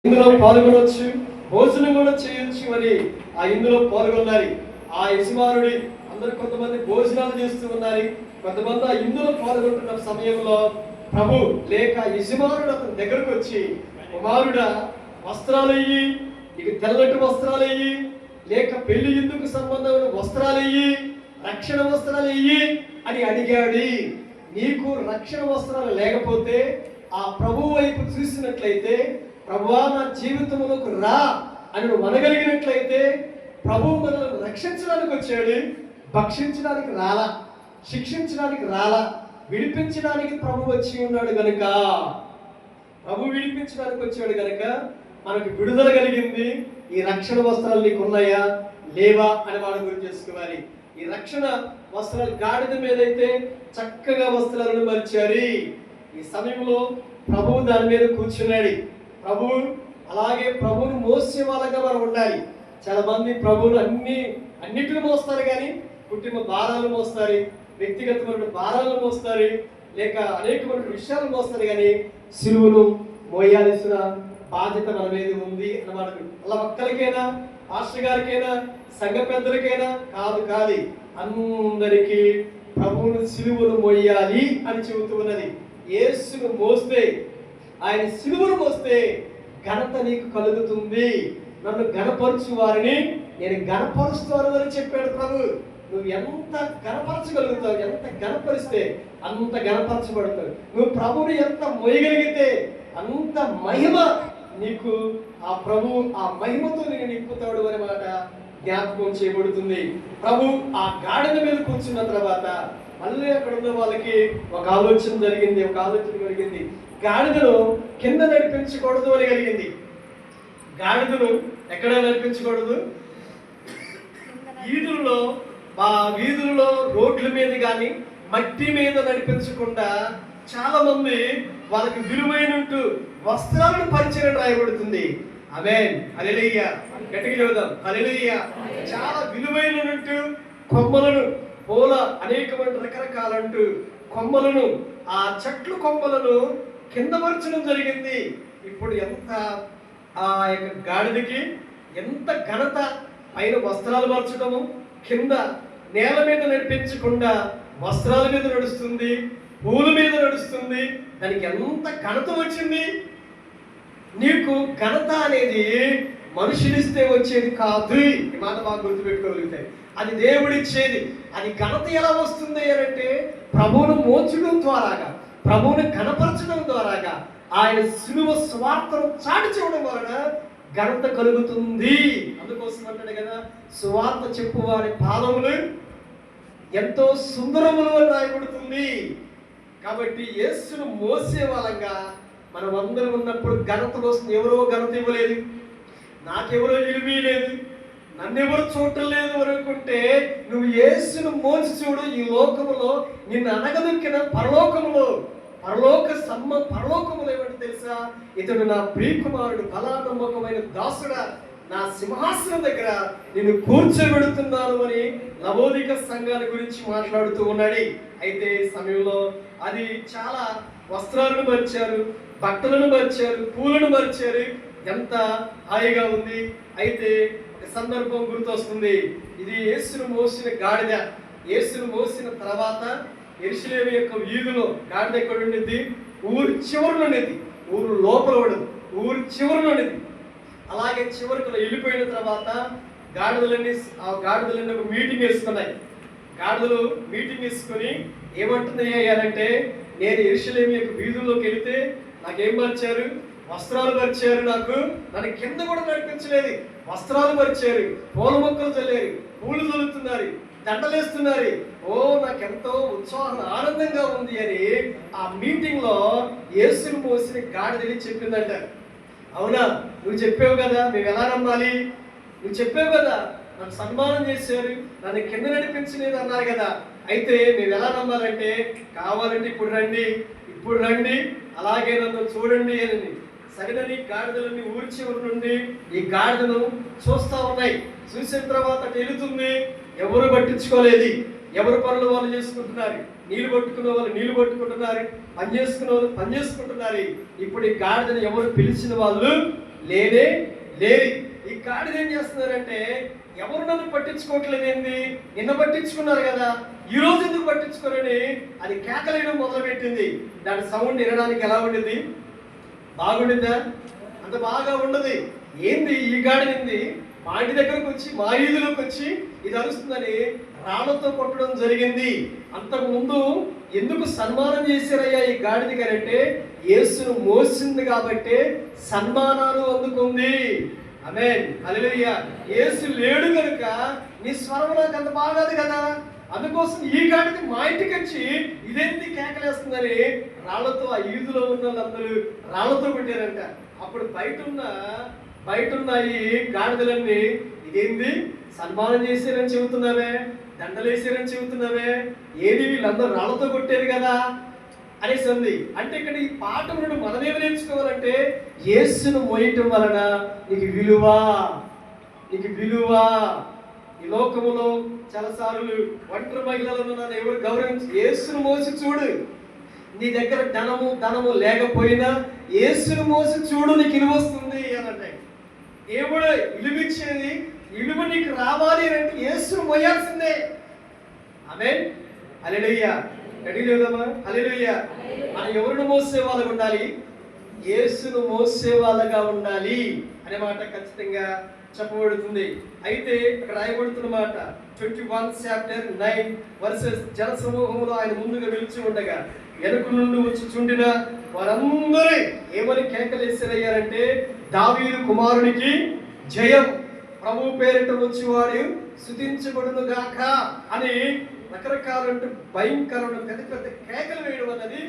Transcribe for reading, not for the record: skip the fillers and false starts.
ఇందులో పాల్గొనవచ్చు, భోజనం కూడా చేయొచ్చు అని ఆ ఇందులో పాల్గొన్నారు. ఆ యజమానుడి అందరు కొంతమంది భోజనాలు చేస్తూ ఉన్నారు. కొంతమంది ఆ ఇందులో పాల్గొంటున్న సమయంలో ప్రభు లేక యజమానుడు అతని దగ్గరకు వచ్చి, కుమారుడా వస్త్రాలు అయ్యి, నీకు తెల్లటి వస్త్రాలు అయ్యి, లేక పెళ్లి ఇందుకు సంబంధమైన వస్త్రాలు అయ్యి, రక్షణ వస్త్రాలు అయ్యి అని అడిగాడు. నీకు రక్షణ వస్త్రాలు లేకపోతే ఆ ప్రభు వైపు చూసినట్లయితే, ప్రభువా నా జీవితంలోకి రా అని నువ్వు అనగలిగినట్లయితే, ప్రభు మనల్ని రక్షించడానికి వచ్చాడు, భక్షించడానికి రాలా, శిక్షించడానికి రాలా, విడిపించడానికి ప్రభు వచ్చి ఉన్నాడు గనుక, ప్రభు విడిపించడానికి వచ్చాడు గనుక మనకు విడుదల కలిగింది. ఈ రక్షణ వస్త్రాలు నీకు ఉన్నాయా లేవా అని వాడు గురించి చేసుకోవాలి. ఈ రక్షణ వస్త్రాలు గాడిద మీద అయితే చక్కగా వస్త్రాలను మర్చారు. ఈ సమయంలో ప్రభువు దాని మీద కూర్చున్నాడు. ప్రభువు అలాగే ప్రభువును మోసే వాళ్ళగా మనం ఉండాలి. చాలా మంది ప్రభువును అన్నిటిని మోస్తారు, కానీ కుటుంబ భారాలు మోస్తారు, వ్యక్తిగతమైన భారాలు మోస్తారు, లేక అనేకమైన విషయాలు మోస్తారు, కానీ సిలువను మోయాల్సిన బాధ్యత మన మీద ఉంది అన్నమాట. అలా ఒక్కరికైనా, పాస్టర్ గారికైనా, సంఘ పెద్దలకైనా కాదు, అందరికీ ప్రభువును సిలువను మోయాలి అని చెబుతూ ఉన్నది. యేసును మోస్తే, ఆయన సిలువను మోస్తే ఘనత నీకు కలుగుతుంది. నన్ను గణపరచు వారిని నేను గణపరుస్తాను అని చెప్పాడు ప్రభు. నువ్వు ఎంత గణపరచగలుగుతావు, ఎంత గణపరిస్తే అంత గణపరచబడతావు. నువ్వు ప్రభువుని ఎంత మోయగలిగితే అంత మహిమ నీకు ఆ ప్రభు ఆ మహిమతో నేను నింపుతాడు అనే మాట జ్ఞాపకం చేయబడుతుంది. ప్రభు ఆ గాడిద మీద కూర్చున్న తర్వాత మళ్ళీ అక్కడ ఉన్న వాళ్ళకి ఒక ఆలోచన కలిగింది. గాడిదను కింద నడిపించకూడదు అని కలిగింది. గాడిదను ఎక్కడ నడిపించకూడదు? వీధుల్లో రోడ్ల మీద కానీ మట్టి మీద నడిపించకుండా చాలా మంది వాళ్ళకి విలువైనట్టు వస్త్రాలను పరిచయం రాయబడుతుంది. ఆమేన్, హల్లెలూయా, గట్టిగా చెబుదాం, హల్లెలూయా. చాలా విలువైనట్టు కొమ్మలను, పూల అనేకమైన రకరకాలంటూ కొమ్మలను, ఆ చెట్లు కొమ్మలను కింద పరచడం జరిగింది. ఇప్పుడు ఎంత ఆ యొక్క గాడిదకి ఎంత ఘనత! పైన వస్త్రాలు మార్చడము, కింద నేల మీద నడిపించకుండా వస్త్రాల మీద నడుస్తుంది, పూల మీద నడుస్తుంది. దానికి ఎంత ఘనత వచ్చింది! నీకు ఘనత అనేది మనుషులిస్తే వచ్చేది కాదు. ఈ మాట బాగా గుర్తుపెట్టుకోగలుగుతాయి. అది దేవుడిచ్చేది. అది ఘనత ఎలా వస్తుంది అంటే ప్రభువును మోచడం ద్వారాగా, ప్రభువును ఘనపరచడం ద్వారాగా, ఆయన సిలువ స్వార్థను చాటి చూడడం వలన ఘనత కలుగుతుంది. అందుకోసం అంటాడు కదా, సువార్త చెప్పు వారి పాదములు ఎంతో సుందరములు అని రాయబడుతుంది. కాబట్టి యేసును మోసే వాళ్ళంగా మనం అందరం ఉన్నప్పుడు ఘనత వస్తుంది. ఎవరో ఘనత ఇవ్వలేదు, నాకెవరో ఇవ్వలేదు, నన్నెవరు చూడటం లేదు అనుకుంటే నువ్వు యేసును మోసి చూడు. ఈ లోకములో నిన్ను అనగదొక్కిన పరలోకములో ఏమంటే తెలుసా? ఇతడు నా ప్రియకుమారుడు, బలానమ్మకమైన దాసుడా, నా సింహాసనం దగ్గర నిన్ను కూర్చోబెడుతున్నాను అని లవోదిక సంఘాల గురించి మాట్లాడుతూ ఉన్నాడు. అయితే సమయంలో అది చాలా వస్త్రాలను మర్చారు, బట్టలను మర్చారు, పూలను మర్చారు. ఎంత హాయిగా ఉంది. అయితే ఒక సందర్భం గుర్తొస్తుంది. ఇది యేసును మోసిన గాడిద. యేసును మోసిన తర్వాత యెరూషలేము యొక్క వీధిలో గాడిద ఎక్కడ ఉండేది? ఊరు చివరిలో ఉండేది. ఊరు లోపల ఉండదు, ఊరు చివరిలో ఉండేది. అలాగే చివరికి వెళ్ళిపోయిన తర్వాత గాడిదలన్నీ ఒక మీటింగ్ వేసుకున్నాయి. గాడిదలు మీటింగ్ వేసుకొని ఏమంటున్నాయంటే, నేను యెరూషలేము యొక్క వీధుల్లోకి వెళితే నాకేం మర్చారు? వస్త్రాలు మర్చారు. నన్ను కింద కూడా నడిపించలేదు, వస్త్రాలు మర్చారు, పూల మొక్కలు చల్లారు, పూలు చల్లుతున్నారు, దండలేస్తున్నారు. ఓ నాకెంతో ఉత్సాహం, ఆనందంగా ఉంది అని ఆ మీటింగ్ లో యేసును మోసిన గాడిదని చెప్పిందంట. అవునా? నువ్వు చెప్పావు కదా, మేము ఎలా నమ్మాలి? నువ్వు చెప్పావు కదా, నన్ను సన్మానం చేశారు, నన్ను కింద నడిపించలేదు అన్నారు కదా. అయితే మేము ఎలా నమ్మాలంటే, కావాలంటే ఇప్పుడు రండి, అలాగే నన్ను చూడండి అని సరినని గాడిదలన్నీ ఊరి చివరి నుండి ఈ గాడిదను చూస్తా ఉన్నాయి. చూసిన తర్వాత వెళుతుంది. ఎవరు పట్టించుకోలేదు, ఎవరు పనులు వాళ్ళు చేసుకుంటున్నారు. నీళ్లు పట్టుకునే వాళ్ళు నీళ్లు పట్టుకుంటున్నారు, పని చేసుకునే వాళ్ళు పని చేసుకుంటున్నారు. ఇప్పుడు ఈ గాడిదను ఎవరు పిలిచిన వాళ్ళు లేనే లేని. ఈ గాడిద ఏం చేస్తున్నారంటే, ఎవరు నన్ను పట్టించుకోవట్లేదేంది, నిన్న పట్టించుకున్నారు కదా, ఈ రోజు ఎందుకు పట్టించుకోరని అది కేకలేయడం మొదలుపెట్టింది. దాని సౌండ్ వినడానికి ఎలా ఉండింది? బాగుండిందా? అంత బాగా ఉండదు. ఏంది ఈ గాడిదంది మా ఇంటి దగ్గరకు వచ్చి, మా ఈదులోకి వచ్చి ఇది అరుస్తుందని రాళ్లతో కొట్టడం జరిగింది. అంతకుముందు ఎందుకు సన్మానం చేశారయ్యా ఈ గాడిద కంటే, యేసును మోసింది కాబట్టి సన్మానాలు అందుకుంది. ఆమేన్, హల్లెలూయా. యేసు లేడు కనుక నీ స్వరం నాకు అంత బాగాదు కదా, అందుకోసం ఈ గాడిద మా ఇంటికి వచ్చి ఇదేంటి కేకలేస్తుందని రాళ్లతో, ఆ ఈదులో ఉన్న వాళ్ళందరూ రాళ్లతో కొట్టారంట. అప్పుడు బయట ఉన్న ఈ గాడిదలన్నీ ఇదేంది సన్మానం చేశారని చెబుతున్నావే, దండలేసారని చెబుతున్నావే, ఏది వీళ్ళందరూ రాళ్లతో కొట్టారు కదా అనేసి ఉంది. అంటే ఇక్కడ ఈ పాఠం నుండి మనమేమి నేర్చుకోవాలంటే, యేసును మోయటం వలన నీకు విలువ. ఈ లోకములో చాలాసార్లు ఒంటరి మహిళలను నన్ను ఎవరు గౌరవించి, యేసును మోసి చూడు. నీ దగ్గర ధనము లేకపోయినా యేసును మోసి చూడు, నీకు ఇలువ వస్తుంది అని అంటే. దేవుడు ఇలువిచ్చేది, ఇలువ నీకు రావాలి అంటే యేసును మోయాల్సిందే. ఆమేన్, హల్లెలూయా. రెడీ లేదమ్మా? హల్లెలూయా. మనం ఎవరిని మోసే వాళ్ళగా ఉండాలి? యేసును మోసే వాళ్ళగా ఉండాలి అనే మాట ఖచ్చితంగా చెప్పబడుతుంది. అయితే ఇక్కడ రాయబడుతున్న మాట 21:9 జన సమూహంలో ఆయన ముందుగా నిలిచి ఉండగా వెనుక నుండి వచ్చి చుండిన వారందరూ ఏమని కేకలేసారయ్యారంటే, దావీదు కుమారునికి జయం, ప్రభు పేరిట వచ్చేవాడు స్తుతించబడును గాక అని రకరకాల భయంకరమైన పెద్ద కేకలు వేయడం అన్నది